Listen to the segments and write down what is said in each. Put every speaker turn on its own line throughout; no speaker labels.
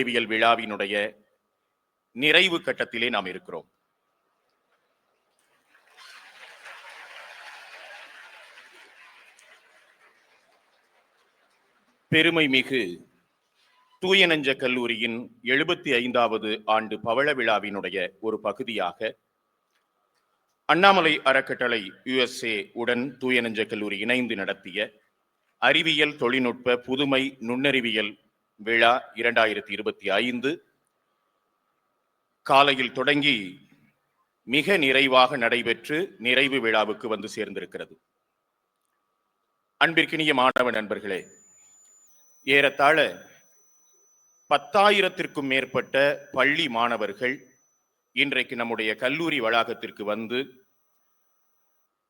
அறிவியல் விழாவினுடைய நிறைவு கட்டத்திலே நாம் இருக்கிறோம். பெருமை மிகு தூய நெஞ்ச கல்லூரியின் 75வது ஆண்டு பவள விழாவினுடைய ஒரு பகுதியாக அண்ணாமலை அறக்கட்டளை USA உடன் தூய நெஞ்ச கல்லூரி இணைந்து நடத்திய அறிவியல் தொழில்நுட்ப புதுமை நுண்ணறிவியல் விழா 2025 காலையில் தொடங்கி மிக நிறைவாக நடைபெற்று நிறைவு விழாவுக்கு வந்து சேர்ந்திருக்கிறது. அன்பிற்கினிய மாணவ நண்பர்களே, ஏறத்தாழ 10,000த்திற்கும் மேற்பட்ட பள்ளி மாணவர்கள் இன்றைக்கு நம்முடைய கல்லூரி வளாகத்திற்கு வந்து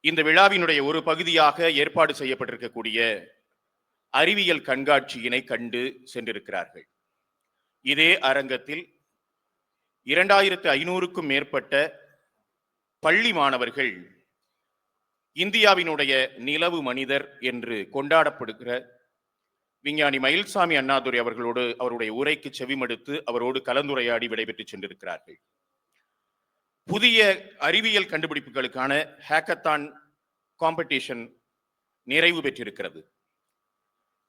இந்த விழாவினுடைய ஒரு பகுதியாக ஏற்பாடு செய்யப்பட்டிருக்கக்கூடிய அறிவியல் கண்காட்சியினை கண்டு சென்றிருக்கிறார்கள். இதே அரங்கத்தில் 2,500க்கும் மேற்பட்ட பள்ளி மாணவர்கள் இந்தியாவினுடைய நிலவு மனிதர் என்று கொண்டாடப்படுகிற விஞ்ஞானி மயில்சாமி அண்ணாதுரை அவர்களோடு அவருடைய உரைக்கு செவிமடுத்து அவரோடு கலந்துரையாடி விடைபெற்று சென்றிருக்கிறார்கள். புதிய அறிவியல் கண்டுபிடிப்புகளுக்கான ஹேக்கத்தான் காம்படிஷன் நிறைவு பெற்றிருக்கிறது.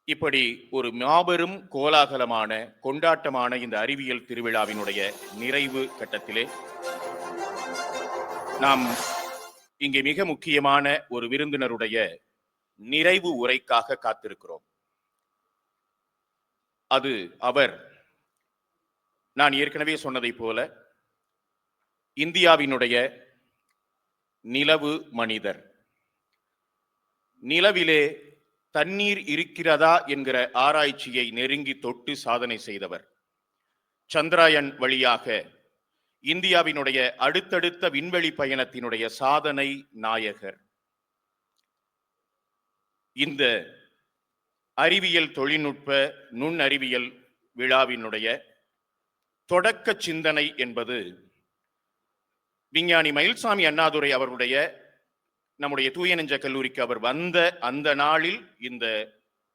இப்படி ஒரு மாபெரும் கோலாகலமான கொண்டாட்டமான இந்த அறிவியல் திருவிழாவினுடைய நிறைவு கட்டத்திலே நாம் இங்கே மிக முக்கியமான ஒரு விருந்தினருடைய நிறைவு உரைக்காக காத்திருக்கிறோம். அது அவர் நான் ஏற்கனவே சொன்னதை போல இந்தியாவினுடைய நிலவு மனிதர். நிலவிலே தண்ணீர் இருக்கிறதா என்கிற ஆராய்ச்சியை நெருங்கி தொட்டு சாதனை செய்தவர். சந்திராயன் வழியாக இந்தியாவினுடைய அடுத்தடுத்த விண்வெளி பயணத்தினுடைய சாதனை நாயகர். இந்த அறிவியல் தொழில்நுட்ப நுண்ணறிவியல் விழாவினுடைய தொடக்க சிந்தனை என்பது விஞ்ஞானி மயில்சாமி அண்ணாதுரை அவருடைய நம்முடைய தூய நெஞ்ச கல்லூரிக்கு அவர் வந்த அந்த நாளில் இந்த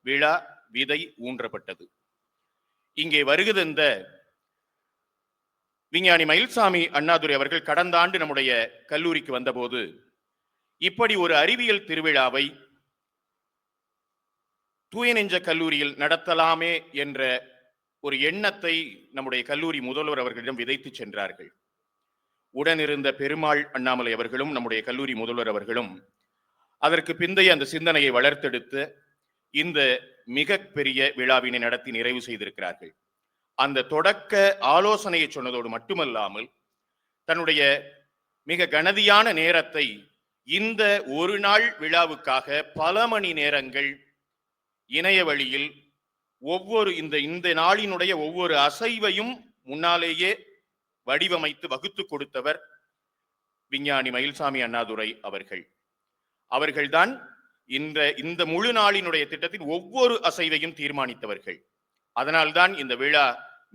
விழா விதை ஊன்றப்பட்டது. இங்கே வருகிற விஞ்ஞானி மயில்சாமி அண்ணாதுரை அவர்கள் கடந்த ஆண்டு நம்முடைய கல்லூரிக்கு வந்தபோது இப்படி ஒரு அறிவியல் திருவிழாவை தூய நெஞ்ச கல்லூரியில் நடத்தலாமே என்ற ஒரு எண்ணத்தை நம்முடைய கல்லூரி முதல்வர் அவர்களிடம் விதைத்து சென்றார்கள். உடனிருந்த பெருமாள் அண்ணாமலை அவர்களும் நம்முடைய கல்லூரி முதல்வர் அவர்களும் அதற்கு பிந்தைய அந்த சிந்தனையை வளர்த்தெடுத்து இந்த மிக பெரிய விழாவினை நடத்தி நிறைவு செய்திருக்கிறார்கள். அந்த தொடக்க ஆலோசனையை சொன்னதோடு மட்டுமல்லாமல் தன்னுடைய மிக கனதியான நேரத்தை இந்த ஒரு நாள் விழாவுக்காக பல மணி நேரங்கள் இணைய வழியில் இந்த நாளினுடைய ஒவ்வொரு அசைவையும் முன்னாலேயே வடிவமைத்து வகுத்து கொடுத்தவர் விஞ்ஞானி மயில்சாமி அண்ணாதுரை அவர்கள்தான் இந்த முழு நாளினுடைய திட்டத்தின் ஒவ்வொரு அசைவையும் தீர்மானித்தவர்கள். அதனால்தான் இந்த விழா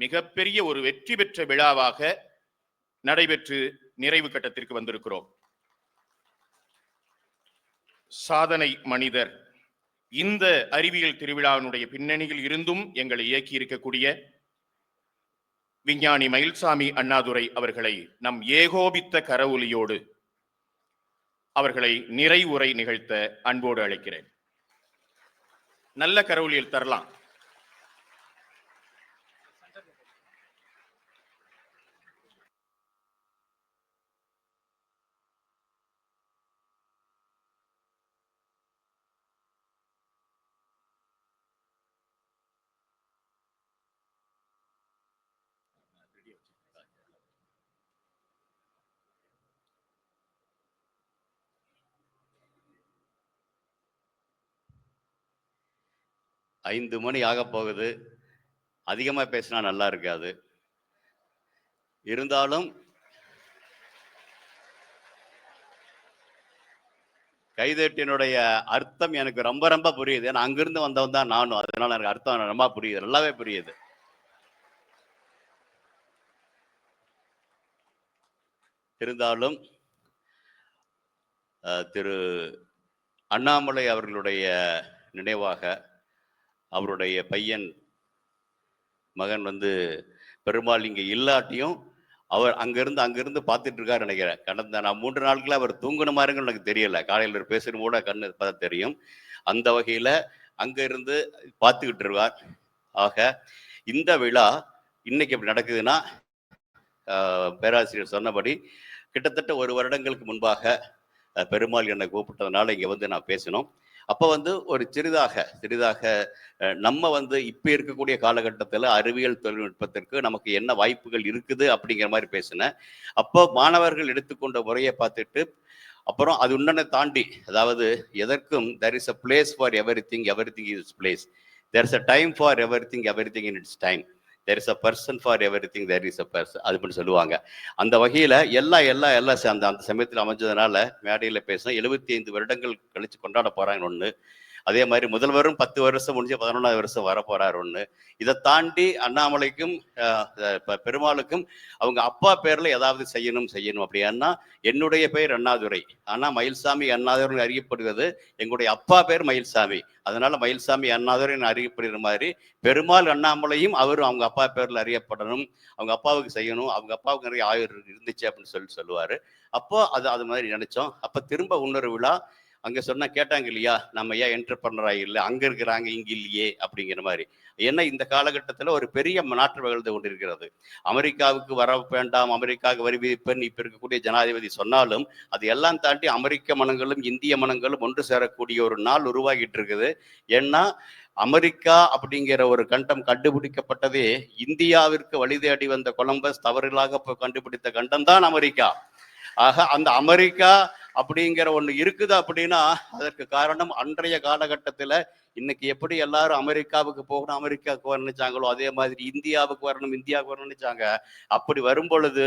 மிகப்பெரிய ஒரு வெற்றி பெற்ற விழாவாக நடைபெற்று நிறைவு கட்டத்திற்கு வந்திருக்கிறோம். சாதனை மனிதர். இந்த அறிவியல் திருவிழாவினுடைய பின்னணியில் இருந்தும் எங்களை இயக்கி இருக்கக்கூடிய விஞ்ஞானி மயில்சாமி அண்ணாதுரை அவர்களை நம் ஏகோபித்த கரவொலியோடு அவர்களை நிறைவுரை நிகழ்த்த அன்போடு அழைக்கிறேன். நல்ல கரவொலியில் தரலாம்.
ஐந்து மணி ஆக போகுது. அதிகமாக பேசினா நல்லா இருக்காது. இருந்தாலும் கைதட்டினுடைய அர்த்தம் எனக்கு ரொம்ப ரொம்ப புரியுது. ஏன்னா அங்கிருந்து வந்தவன் தான் நானும். அதனால எனக்கு அர்த்தம் ரொம்ப புரியுது, நல்லாவே புரியுது. இருந்தாலும் திரு அண்ணாமலை அவர்களுடைய நினைவாக அவருடைய மகன் பெருமாள் இங்க இல்லாட்டியும் அவர் அங்கிருந்து பார்த்துட்டு இருக்காரு நினைக்கிறேன். கடந்த நான் 3 நாட்களா அவர் தூங்கின மாதிரிங்க எனக்கு தெரியல. காலையில் பேசுறது கூட கண்ணு பார்த்தா தெரியும். அந்த வகையில அங்க இருந்து பார்த்துக்கிட்டு இருக்கார். ஆக இந்த விழா இன்னைக்கு எப்படி நடக்குதுன்னா, பேராசிரியர் சொன்னபடி கிட்டத்தட்ட 1 வருடங்களுக்கு முன்பாக பெருமாள் என்னை கூப்பிட்டதுனால இங்க வந்து நான் பேசினோம். அப்போ வந்து ஒரு சிறிதாக நம்ம வந்து இப்போ இருக்கக்கூடிய காலகட்டத்தில் அறிவியல் தொழில்நுட்பத்திற்கு நமக்கு என்ன வாய்ப்புகள் இருக்குது அப்படிங்கிற மாதிரி பேசினேன். அப்போ மாணவர்கள் எடுத்துக்கொண்ட முறையை பார்த்துட்டு அப்புறம் அது உடனே தாண்டி, அதாவது எதற்கும் there is a place for everything, everything is place. There is a time for everything, everything in its time. There is a person for everything, there is a person. அது பண்ணி சொல்லுவாங்க. அந்த வகையில் எல்லாம் அந்த சமயத்தில் அமைஞ்சதுனால மேடையில் பேசினேன். 75 வருடங்கள் கழிச்சு கொண்டாட போகிறாங்க ஒன்று. அதே மாதிரி முதல்வரும் 10 வருஷம் முடிஞ்சு 11வது வருஷம் வரப்போறார் ஒன்று. இதை தாண்டி அண்ணாமலைக்கும் பெருமாளுக்கும் அவங்க அப்பா பேர்ல ஏதாவது செய்யணும் அப்படின்னா, என்னுடைய பெயர் அண்ணாதுரை, ஆனா மயில்சாமி அண்ணாதுரை அறியப்படுகிறது. எங்களுடைய அப்பா பேர் மயில்சாமி, அதனால மயில்சாமி அண்ணாதுரை அறியப்படுகிற மாதிரி பெருமாள் அண்ணாமலையும் அவரும் அவங்க அப்பா பேர்ல அறியப்படணும், அவங்க அப்பாவுக்கு செய்யணும், அவங்க அப்பாவுக்கு நிறைய ஆயுர் இருந்துச்சு அப்படின்னு சொல்லுவாரு. அப்போ அது மாதிரி நினைச்சோம். அப்ப திரும்ப இன்னொரு விழா அங்க சொன்னா கேட்டாங்க இல்லையா, நம்ம ஏன் என்டர்பிரனரா இல்லை, அங்க இருக்கிறாங்க இங்க இல்லையே அப்படிங்கிற மாதிரி. ஏன்னா இந்த காலகட்டத்தில் ஒரு பெரிய மாற்றம் நிகழ்ந்து கொண்டிருக்கிறது. அமெரிக்காவுக்கு வர வேண்டாம், அமெரிக்காவுக்கு வரி விதிப்பெண் இப்ப இருக்கக்கூடிய ஜனாதிபதி சொன்னாலும் அது எல்லாம் தாண்டி அமெரிக்க மனங்களும் இந்திய மனங்களும் ஒன்று சேரக்கூடிய ஒரு நாள் உருவாகிட்டு இருக்குது. ஏன்னா அமெரிக்கா அப்படிங்கிற ஒரு கண்டம் கண்டுபிடிக்கப்பட்டதே இந்தியாவிற்கு வழி தேடி வந்த கொலம்பஸ் தவறுகளாக கண்டுபிடித்த கண்டம் தான் அமெரிக்கா. ஆக அந்த அமெரிக்கா அப்படிங்கிற ஒண்ணு இருக்குது அப்படின்னா அதற்கு காரணம் அன்றைய காலகட்டத்துல இன்னைக்கு எப்படி எல்லாரும் அமெரிக்காவுக்கு போகணும், அமெரிக்காவுக்கு வரணும் நினைச்சாங்களோ அதே மாதிரி இந்தியாவுக்கு வரணும், இந்தியாவுக்கு வரணும்னு நினைச்சாங்க. அப்படி வரும் பொழுது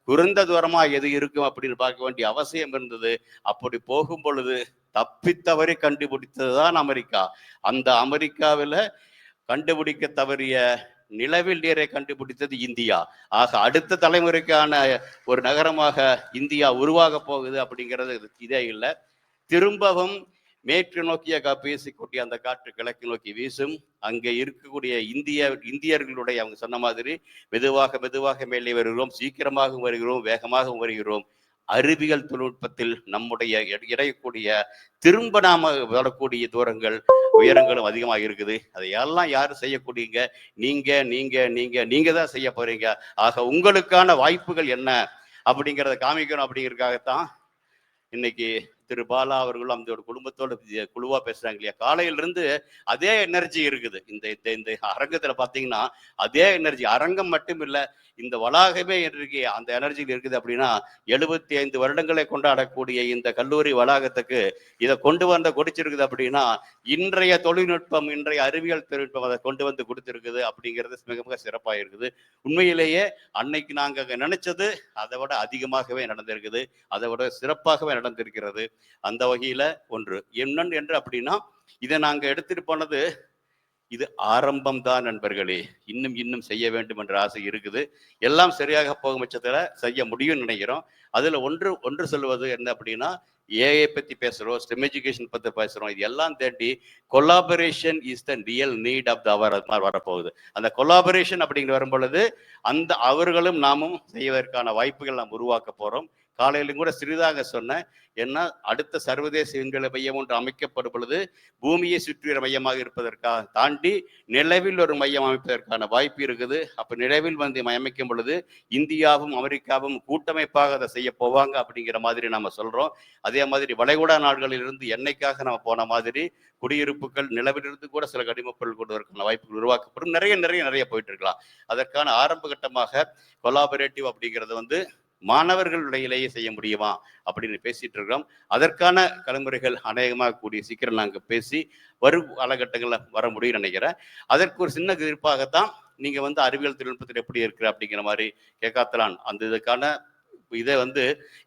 குறைந்த தூரமா எது இருக்கும் அப்படின்னு பார்க்க வேண்டிய அவசியம் இருந்தது. அப்படி போகும் பொழுது தப்பித்தவரை கண்டுபிடித்ததுதான் அமெரிக்கா. அந்த அமெரிக்காவில கண்டுபிடிக்க தவறிய நிலவில் நீரை கண்டுபிடித்தது இந்தியா. ஆக அடுத்த தலைமுறைக்கான ஒரு நகரமாக இந்தியா உருவாக போகுது அப்படிங்கிறது இதே இல்லை. திரும்பவும் மேற்கு நோக்கிய பேசிக்கூடிய அந்த காற்று கிழக்கு நோக்கி வீசும். அங்கே இருக்கக்கூடிய இந்தியர்களுடைய அவங்க சொன்ன மாதிரி மெதுவாக மேலே வருகிறோம், சீக்கிரமாக வருகிறோம், வேகமாக வருகிறோம். அறிவியல் தொழில்நுட்பத்தில் நம்முடைய இடையக்கூடிய திரும்ப நாம வரக்கூடிய தூரங்கள் உயரங்களும் அதிகமாக இருக்குது. அதையெல்லாம் யாரு செய்யக்கூடியங்க? நீங்க தான் செய்ய போறீங்க. ஆக உங்களுக்கான வாய்ப்புகள் என்ன அப்படிங்கிறத காமிக்கணும். அப்படிங்கிறதுக்காகத்தான் இன்னைக்கு திரு பாலா அவர்களும் அந்த குடும்பத்தோட குழுவா பேசுறாங்க இல்லையா, காலையிலிருந்து அதே எனர்ஜி இருக்குது. இந்த அரங்கத்துல பாத்தீங்கன்னா அதே எனர்ஜி, அரங்கம் மட்டும் இல்ல இந்த வளாகமே இன்றைக்கு அந்த எனர்ஜியில் இருக்குது. அப்படின்னா 75 வருடங்களை கொண்டாடக்கூடிய இந்த கல்லூரி வளாகத்துக்கு இதை கொடுத்திருக்குது. அப்படின்னா இன்றைய தொழில்நுட்பம், இன்றைய அறிவியல் தொழில்நுட்பம் அதை கொண்டு வந்து கொடுத்திருக்குது அப்படிங்கிறது மிக சிறப்பாக இருக்குது. உண்மையிலேயே அன்னைக்கு நாங்க நினைச்சது அதை விட அதிகமாகவே நடந்திருக்குது, அதை விட சிறப்பாகவே நடந்திருக்கிறது. அந்த வகையில ஒன்று என்னன்னு என்று அப்படின்னா இதை நாங்க எடுத்துட்டு போனது இது ஆரம்பம் தான் நண்பர்களே. இன்னும் செய்ய வேண்டும் என்ற ஆசை இருக்குது. எல்லாம் சரியாக போகும் பட்சத்துல செய்ய முடியும்னு நினைக்கிறோம். அதுல ஒன்று சொல்லுவது என்ன அப்படின்னா, ஏஐ பத்தி பேசுறோம், ஸ்டெம் எஜுகேஷன் பத்தி பேசுறோம். இது எல்லாம் தேடி collaboration is the real need of the hour மாதிரி வரப்போகுது. அந்த கொலாபரேஷன் அப்படிங்கிற வரும் பொழுது அந்த அவர்களும் நாமும் செய்வதற்கான வாய்ப்புகள் நாம் உருவாக்க போறோம். காலையிலும் கூட சிறிதாக சொன்னேன். ஏன்னா அடுத்த சர்வதேச விண்வெளி மையம் ஒன்று அமைக்கப்படும் பொழுது பூமியை சுற்றிய மையமாக இருப்பதற்காக தாண்டி நிலவில் ஒரு மையம் அமைப்பதற்கான வாய்ப்பு இருக்குது. அப்ப நிலவில் வந்து அமைக்கும் பொழுது இந்தியாவும் அமெரிக்காவும் கூட்டமைப்பாக அதை செய்ய போவாங்க அப்படிங்கிற மாதிரி நம்ம சொல்றோம். அதே மாதிரி வளைகுடா நாடுகளில் இருந்து எண்ணெய்க்காக நம்ம போன மாதிரி குடியிருப்புகள் நிலவிலிருந்து கூட சில கனிமப்பொருள் கொள்வதற்கான வாய்ப்புகள் உருவாக்கப்படும். நிறைய போயிட்டு இருக்கலாம். அதற்கான ஆரம்ப கட்டமாக கொலாபரேட்டிவ் அப்படிங்கிறது வந்து மாணவர்களுடையிலேயே செய்ய முடியுமா அப்படின்னு பேசிட்டு இருக்கிறோம். அதற்கான கலமுறைகள் அநேகமாக கூடிய சீக்கிரம் நாங்கள் பேசி வரும் காலகட்டங்களில் வர முடியும்னு நினைக்கிறேன். அதற்கு ஒரு சின்ன எதிர்ப்பாகத்தான் நீங்க வந்து அறிவியல் தொழில்நுட்பத்தில் எப்படி இருக்கிற அப்படிங்கிற மாதிரி கேட்கலாம். அந்த இதுக்கான இதை வந்து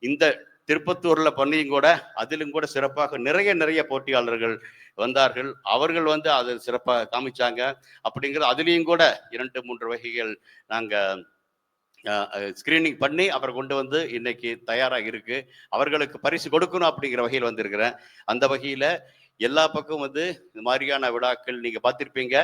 இந்த திருப்பத்தூர்ல பண்ணியும் கூட அதிலும் கூட சிறப்பாக நிறைய போட்டியாளர்கள் வந்தார்கள். அவர்கள் வந்து அதை சிறப்பாக காமிச்சாங்க. அப்படிங்கிறது அதுலேயும் கூட 2-3 வகைகள் நாங்க ஸ்கிரீனிங் பண்ணி அப்புறம் கொண்டு வந்து இன்னைக்கு தயாராக இருக்கு. அவர்களுக்கு பரிசு கொடுக்கணும் அப்படிங்கிற வகையில் வந்திருக்கிறேன். அந்த வகையில எல்லா பக்கம் வந்து இந்த மாதிரியான விழாக்கள் நீங்க பார்த்திருப்பீங்க.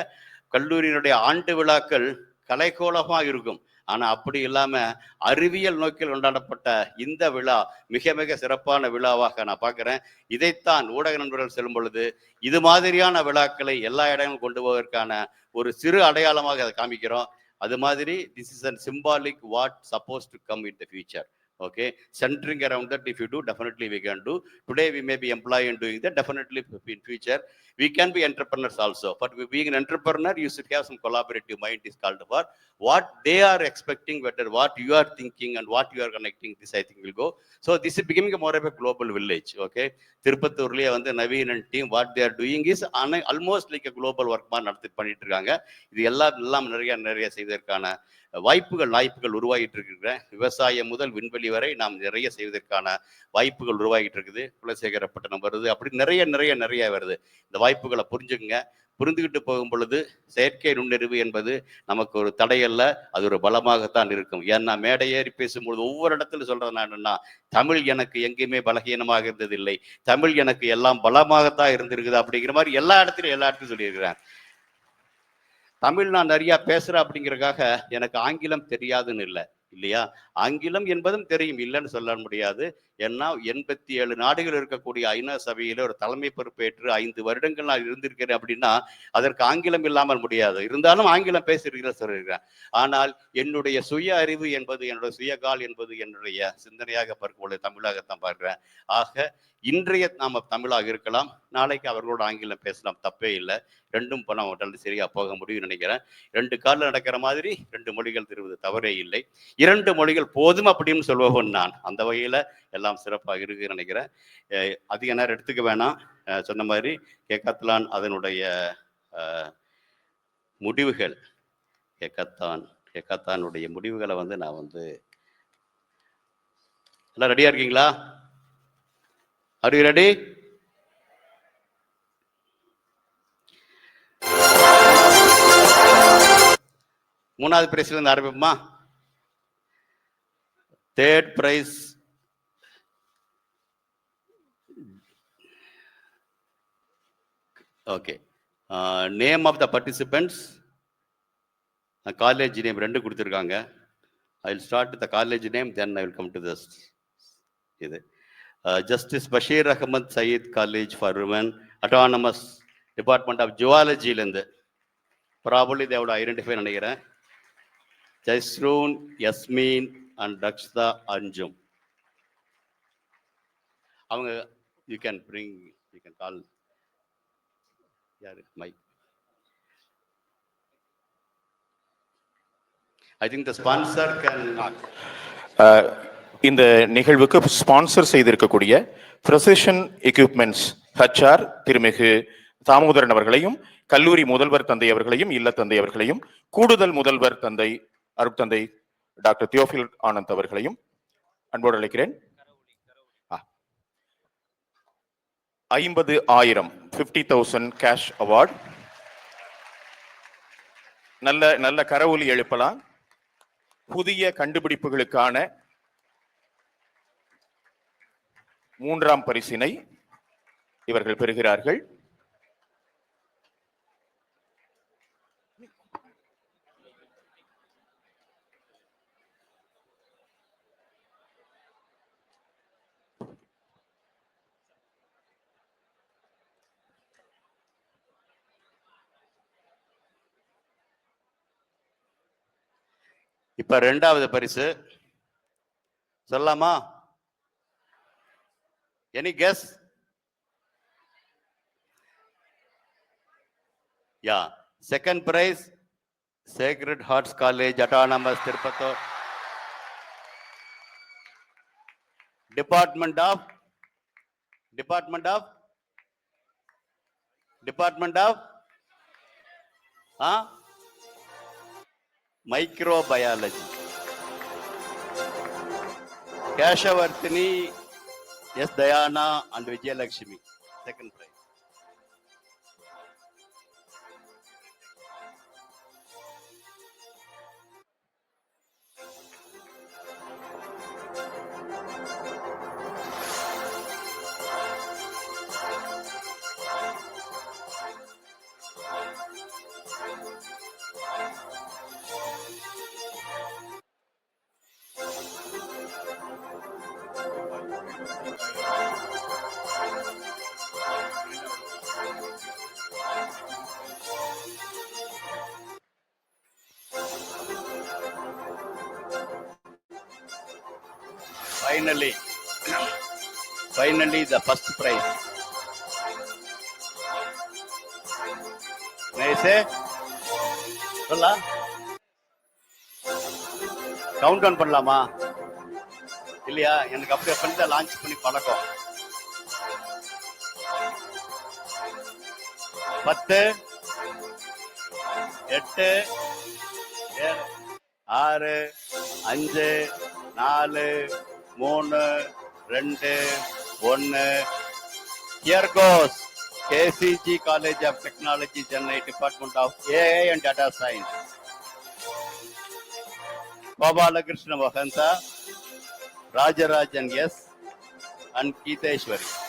கல்லூரியினுடைய ஆண்டு விழாக்கள் கலைக்கோலமா இருக்கும். ஆனா அப்படி இல்லாம அறிவியல் நோக்கில் கொண்டாடப்பட்ட இந்த விழா மிக மிக சிறப்பான விழாவாக நான் பார்க்கிறேன். இதைத்தான் ஊடக நண்பர்கள் செல்லும் பொழுது இது மாதிரியான விழாக்களை எல்லா இடங்களும் கொண்டு போவதற்கான ஒரு சிறு அடையாளமாக அதை காமிக்கிறோம். அது மாதிரி this is a symbolic what suppose to come in the future. Okay, centering around that, if you do, definitely we can do. Today we may be employed in doing that, definitely in future we can be entrepreneurs also. But being an entrepreneur, you should have some collaborative mind is called for. What they are expecting, whether what you are thinking and what you are connecting, this I think will go. So this is becoming more of a global village. Okay, திருப்பத்தூர்லயே வந்து Naveen and team what they are doing is almost like a global work நடத்தி பண்ணிட்டு இருக்காங்க. இது எல்லாம் நிறைய செய்வதற்கான வாய்ப்புகள் உருவாகிட்டு இருக்கிற விவசாயம் முதல் விண்வெளி வரை நாம் நிறைய செய்வதற்கான வாய்ப்புகள் உருவாகிட்டு இருக்குது. குலசேகரப்பட்டினம் வருது, அப்படி நிறைய வருது. இந்த வாய்ப்புகளை புரிந்துகிட்டு போகும் பொழுது செயற்கை நுண்ணறிவு என்பது நமக்கு ஒரு தடையல்ல, அது ஒரு பலமாகத்தான் இருக்கும். ஏன்னா மேடை ஏறி பேசும்பொழுது ஒவ்வொரு இடத்துல சொல்றது நான் என்னன்னா, தமிழ் எனக்கு எங்கேயுமே பலகீனமாக இருந்ததில்லை, தமிழ் எனக்கு எல்லாம் பலமாகத்தான் இருந்திருக்குது அப்படிங்கிற மாதிரி எல்லா இடத்துலையும் சொல்லியிருக்கிறேன். தமிழ் நான் நிறைய பேசுறேன் அப்படிங்கிறதுக்காக எனக்கு ஆங்கிலம் தெரியாதுன்னு இல்லையா? ஆங்கிலம் என்பதும் தெரியும், இல்லைன்னு சொல்ல முடியாது. ஏன்னா 87 நாடுகள் இருக்கக்கூடிய ஐநா சபையில ஒரு தலைமை பொறுப்பேற்று 5 வருடங்கள் நான் இருந்திருக்கிறேன் அப்படின்னா அதற்கு ஆங்கிலம் இல்லாமல் முடியாது. இருந்தாலும் ஆங்கிலம் பேசியிருக்கிறேன் சொல்லியிருக்கிறேன். ஆனால் என்னுடைய சுய அறிவு என்பது, என்னுடைய சுயகால் என்பது என்னுடைய சிந்தனையாக பார்க்கும்போது தமிழாகத்தான் பார்க்கிறேன். ஆக இன்றைய நாம தமிழாக இருக்கலாம், நாளைக்கு அவர்களோட ஆங்கிலம் பேசலாம், தப்பே இல்லை. ரெண்டும் நம்ம சரியா போக முடியும்னு நினைக்கிறேன். 2 காலில் நடக்கிற மாதிரி 2 மொழிகள் தெரிவது தவறே இல்லை. 2 மொழிகள் போதும் அப்படின்னு சொல்லுவோம். நான் அந்த வகையில எல்லாம் சிறப்பாக இருக்குன்னு நினைக்கிறேன். அதிக நேரம் எடுத்துக்க வேணாம். சொன்ன மாதிரி கேக்கத்லான் அதனுடைய முடிவுகள், கேக்கத்தானுடைய முடிவுகளை வந்து நான் வந்து எல்லாம் ரெடியா இருக்கீங்களா? Are you ready? மூணாவது பிரைஸ்ல இருந்து ஆரம்பிப்போமா? Third prize okay. Name of the participants, college name 2 கொடுத்துருக்காங்க. I will start the college name, then I will come to this. இது justice Basheer Ahmed Sayeed college for women, autonomous, department of ஜுவாலஜிலேருந்து. Probably they would identify நினைக்கிறேன். ஜெஸ்ரூன், யஸ்மீன் and Dakshata அஞ்சும். அவங்க you can call யாரு mic. I think the sponsor can.
இந்த நிகழ்வுக்கு sponsor செய்திருக்கக்கூடிய precision equipments HR திருமிகு தாமோதரன் அவர்களையும், கல்லூரி முதல்வர் தந்தை அவர்களையும், இல்ல தந்தை அவர்களையும், கூடுதல் முதல்வர் தந்தை அருட்தந்தை டாக்டர் தியோஃபில் ஆனந்த் அவர்களையும் அன்போடு அழைக்கிறேன். 50,000 50,000 கேஷ் அவார்ட். நல்ல கரவொலி எழுப்பலாம். புதிய கண்டுபிடிப்புகளுக்கான 3ஆம் பரிசினை இவர்கள் பெறுகிறார்கள்.
இப்ப 2வது பரிசு சொல்லலாமா? Any guess? Yeah, second prize sacred hearts college autonomous Tirupattur, department of microbiology, Kesavarthini, S Dhayana and Vijayalakshmi, second prize. Finally, the first prize. May I say? சொல்லலாம், கவுண்ட் டவுன் பண்ணலாமா? இல்லையா? எனக்கு அப்படியே பண்ணி லான்ச் பண்ணி பழக்கம். 10, 8, 7, 6, 5, 4, 3, 2, 1. Here goes KCG College of Technology, Chennai, Department of AI and Data Science. Gopalakrishna Mahanta, Rajarajan S, and Keetheshwari.